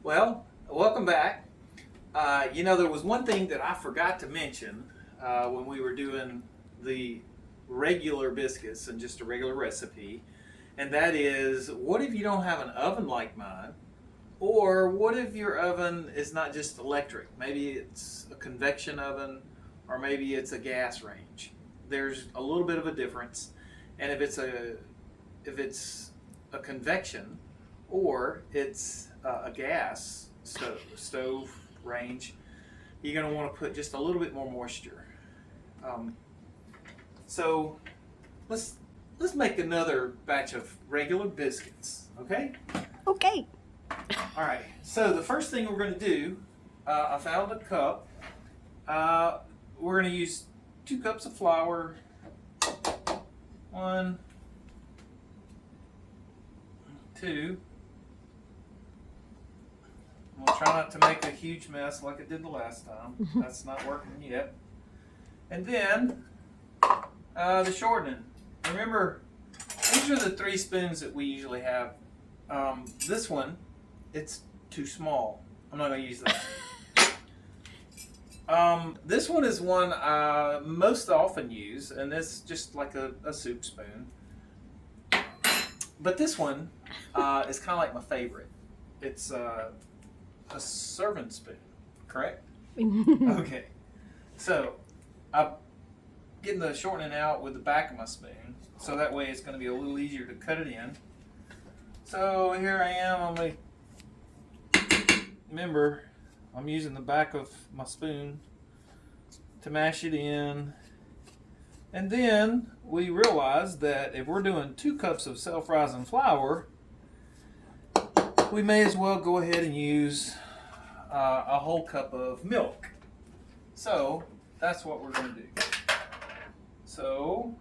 Well, welcome back. There was one thing that I forgot to mention when we were doing the regular biscuits and just a regular recipe, and that is what if you don't have an oven like mine? Or what if your oven is not just electric? Maybe it's a convection oven, or maybe it's a gas range. There's a little bit of a difference, and if it's a convection, or it's a gas stove range, you're going to want to put just a little bit more moisture. Um, so let's let's make another batch of regular biscuits. Okay. Okay. All right. So the first thing we're going to do, I found a cup. We're going to use 2 cups of flour. One, two. I'm going to try not to make a huge mess like I did the last time. That's not working yet. And then the shortening. Remember, these are the 3 spoons that we usually have. This one, it's too small. I'm not going to use that. This one is one I most often use, and it's just like a soup spoon. But this one is kind of like my favorite. It's a serving spoon, correct? Okay. So I'm getting the shortening out with the back of my spoon, so that way it's going to be a little easier to cut it in. So here I am. Remember, I'm using the back of my spoon to mash it in. And then we realize that if we're doing 2 cups of self-rising flour, we may as well go ahead and use a whole cup of milk. So that's what we're going to do. So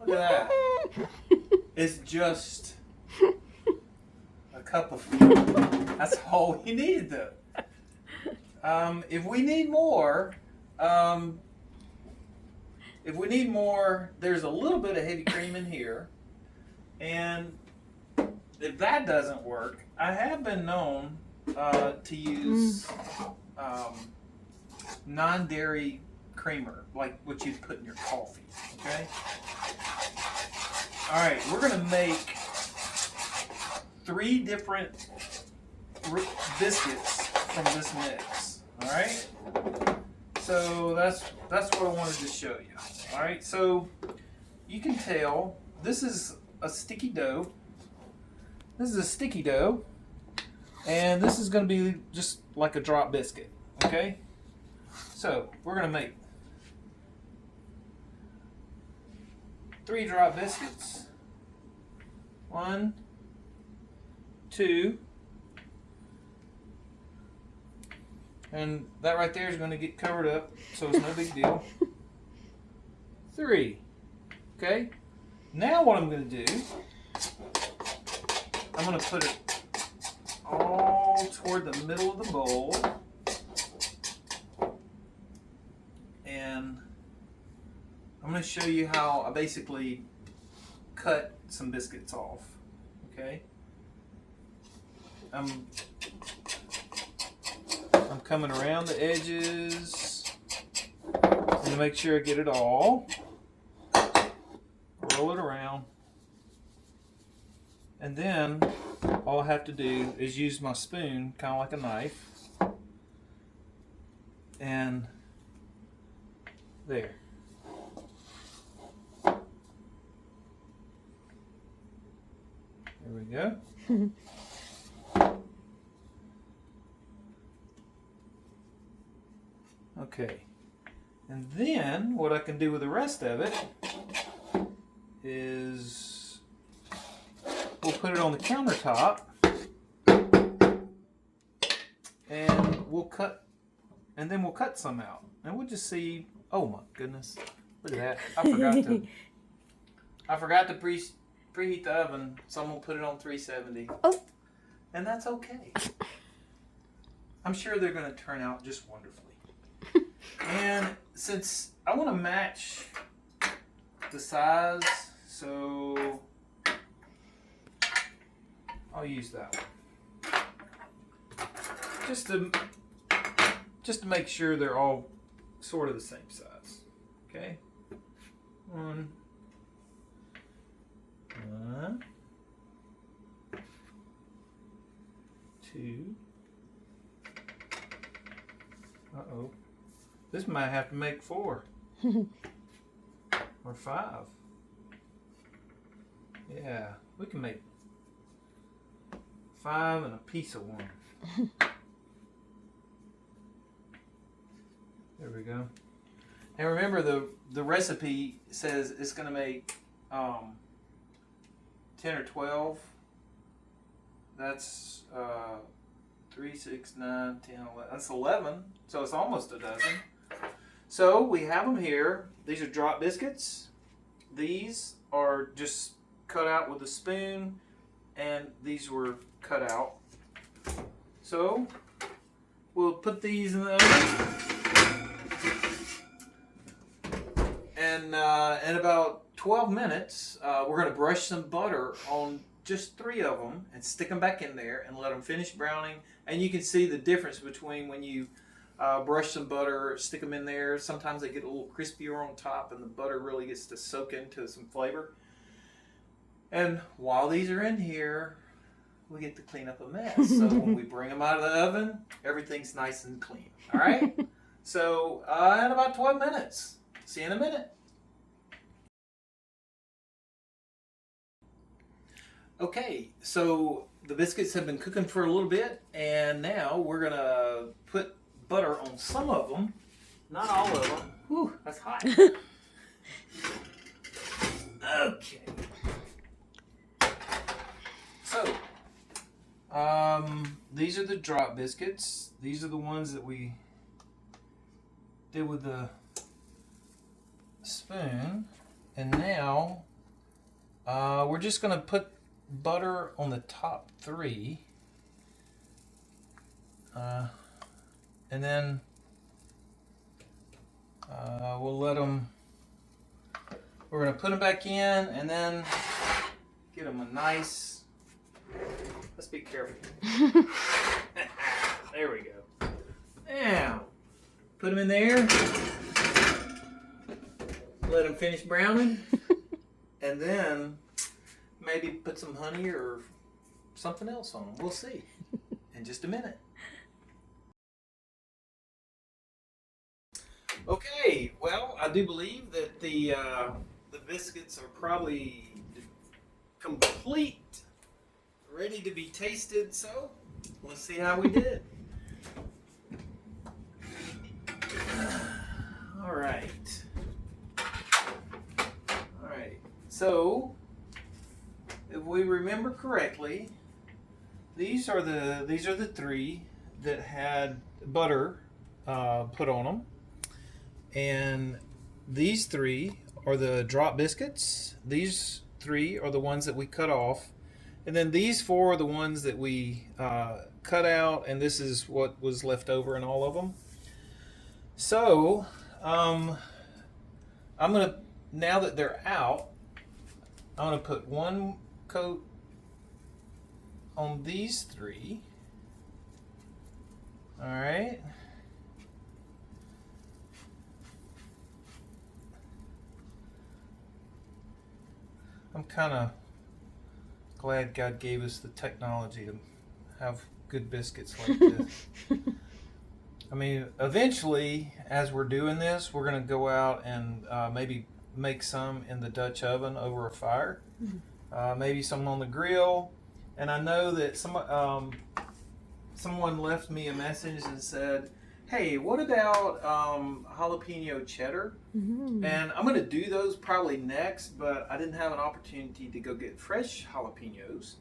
look at that. It's just a cup of milk. That's all we needed, though. If we need more, there's a little bit of heavy cream in here. And if that doesn't work, I have been known to use non-dairy creamer, like what you'd put in your coffee. Okay? All right, we're going to make 3 different biscuits from this mix. All right? So that's what I wanted to show you. All right, so you can tell this is a sticky dough. This is a sticky dough, and this is going to be just like a drop biscuit. Okay, so we're going to make 3 drop biscuits. 1, 2. And that right there is going to get covered up, so it's no big deal. 3. Okay? Now what I'm going to do, I'm going to put it all toward the middle of the bowl. And I'm going to show you how I basically cut some biscuits off. Okay? I'm coming around the edges to make sure I get it all. Roll it around. And then all I have to do is use my spoon, kind of like a knife. And there. There we go. Okay, and then what I can do with the rest of it is we'll put it on the countertop and we'll cut some out, and we'll just see. Oh my goodness, look at that. I forgot to preheat the oven, so I'm gonna put it on 370. Oh. And that's okay. I'm sure they're gonna turn out just wonderfully. And since I want to match the size, so I'll use that one. Just to make sure they're all sort of the same size. Okay. One. Two. Uh-oh. This might have to make 4. Or 5. Yeah, we can make 5 and a piece of one. There we go. And remember, the recipe says it's going to make 10 or 12. That's 3, 6, 9, 10, 11. That's 11. So it's almost a dozen. So we have them here. These are drop biscuits. These are just cut out with a spoon, and these were cut out. So we'll put these in the oven. And in about 12 minutes, we're going to brush some butter on just 3 of them and stick them back in there and let them finish browning. And you can see the difference between when you brush some butter, stick them in there. Sometimes they get a little crispier on top and the butter really gets to soak into some flavor. And while these are in here, we get to clean up a mess. So when we bring them out of the oven, everything's nice and clean. All right? So in about 12 minutes. See you in a minute. Okay, so the biscuits have been cooking for a little bit, and now we're going to put butter on some of them. Not all of them. Whew, that's hot. Okay. So, these are the drop biscuits. These are the ones that we did with the spoon. And now, we're just going to put butter on the top 3. And then we'll let them, we're going to put them back in and then get them a nice, let's be careful. There we go. Now, put them in there, let them finish browning, and then maybe put some honey or something else on them. We'll see in just a minute. Okay, well, I do believe that the biscuits are probably complete, ready to be tasted. So let's see how we did. All right. So if we remember correctly, these are the 3 that had butter put on them. And these 3 are the drop biscuits. These 3 are the ones that we cut off. And then these 4 are the ones that we cut out, and this is what was left over in all of them. So, I'm going to, now that they're out, I'm going to put 1 coat on these 3. All right. I'm kind of glad God gave us the technology to have good biscuits like this. I mean, eventually, as we're doing this, we're going to go out and maybe make some in the Dutch oven over a fire. Maybe some on the grill. And I know that someone left me a message and said, hey, what about jalapeno cheddar? Mm-hmm. And I'm going to do those probably next, but I didn't have an opportunity to go get fresh jalapenos.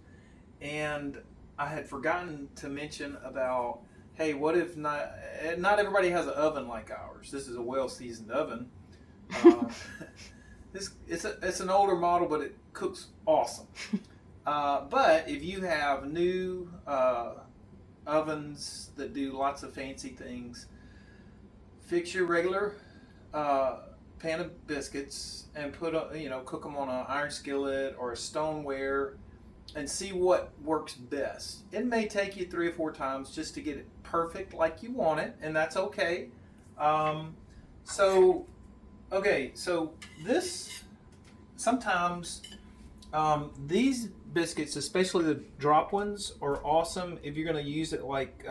And I had forgotten to mention about, hey, what if not everybody has an oven like ours. This is a well-seasoned oven. It's an older model, but it cooks awesome. But if you have new ovens that do lots of fancy things, fix your regular pan of biscuits and cook them on an iron skillet or a stoneware and see what works best. It may take you 3 or 4 times just to get it perfect like you want it, and that's okay. So this sometimes these biscuits, especially the drop ones, are awesome if you're going to use it like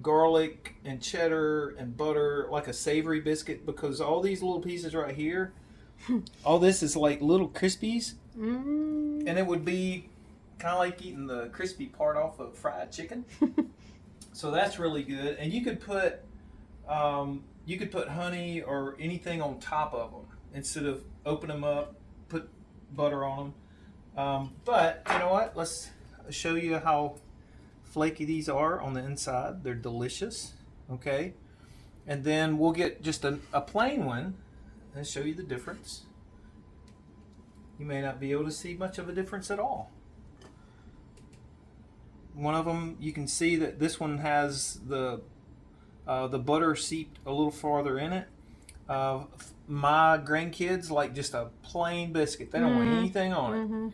garlic and cheddar and butter, like a savory biscuit, because all these little pieces right here, all this is like little crispies, and it would be kind of like eating the crispy part off of fried chicken. So that's really good, and you could put honey or anything on top of them instead of open them up, put butter on them. But you know what? Let's show you how flaky these are on the inside. They're delicious. Okay, and then we'll get just a plain one and show you the difference. You may not be able to see much of a difference at all. One of them, you can see that this one has the butter seeped a little farther in it. My grandkids like just a plain biscuit. They don't want anything on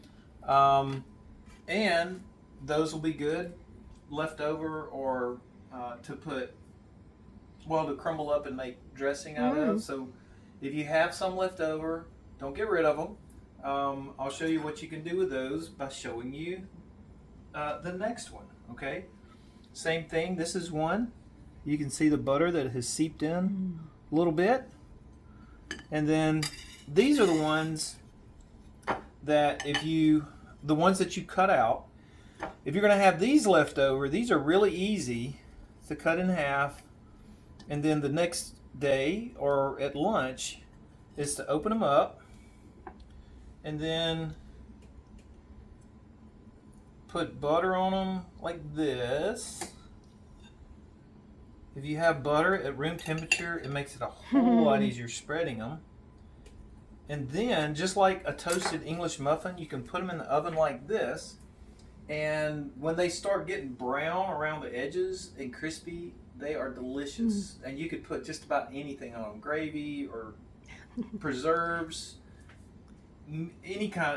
it. And those will be good left over, or to crumble up and make dressing out of. So if you have some left over, don't get rid of them. I'll show you what you can do with those by showing you the next one. Okay, same thing. This is one. You can see the butter that has seeped in a little bit. And then these are the ones that the ones that you cut out. If you're going to have these left over, these are really easy to cut in half. And then the next day or at lunch is to open them up and then put butter on them like this. If you have butter at room temperature, it makes it a whole lot easier spreading them. And then, just like a toasted English muffin, you can put them in the oven like this. And when they start getting brown around the edges and crispy, they are delicious. And you could put just about anything on them. Gravy or preserves,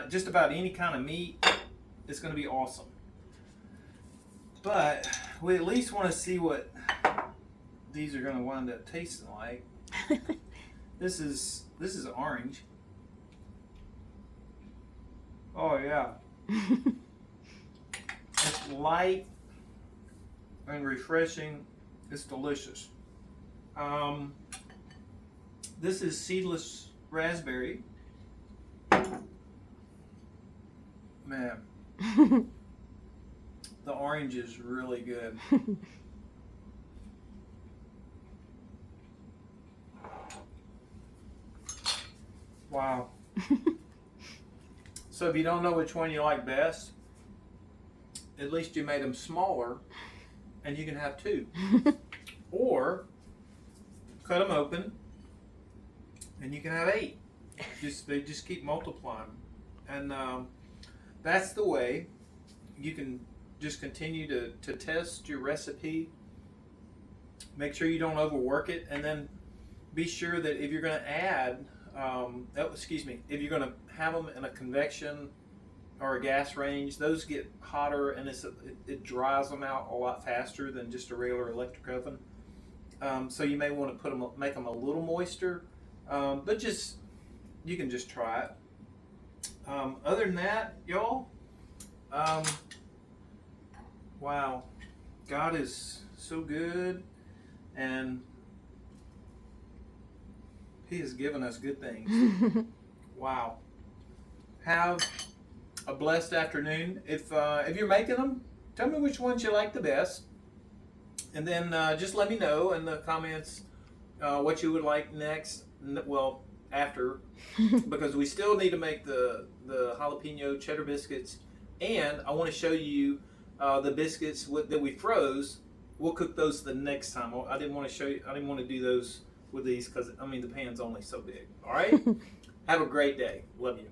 just about any kind of meat. It's going to be awesome. But we at least want to see what these are going to wind up tasting like. This is orange. Oh yeah. It's light and refreshing. It's delicious. This is seedless raspberry. Man, the orange is really good. Wow. So if you don't know which one you like best, at least you made them smaller and you can have 2. Or cut them open and you can have 8. They just keep multiplying. And that's the way you can just continue to test your recipe. Make sure you don't overwork it, and then be sure that if you're going to add if you're going to have them in a convection or a gas range, those get hotter and it dries them out a lot faster than just a regular electric oven. So you may want to make them a little moister, but you can just try it. Other than that, y'all, wow, God is so good, and He has given us good things. Wow. Have a blessed afternoon. If you're making them, tell me which ones you like the best. And then just let me know in the comments what you would like next. Well, after. Because we still need to make the jalapeno cheddar biscuits. And I want to show you the biscuits that we froze. We'll cook those the next time. I didn't want to do those with these because, the pan's only so big. All right? Have a great day. Love you.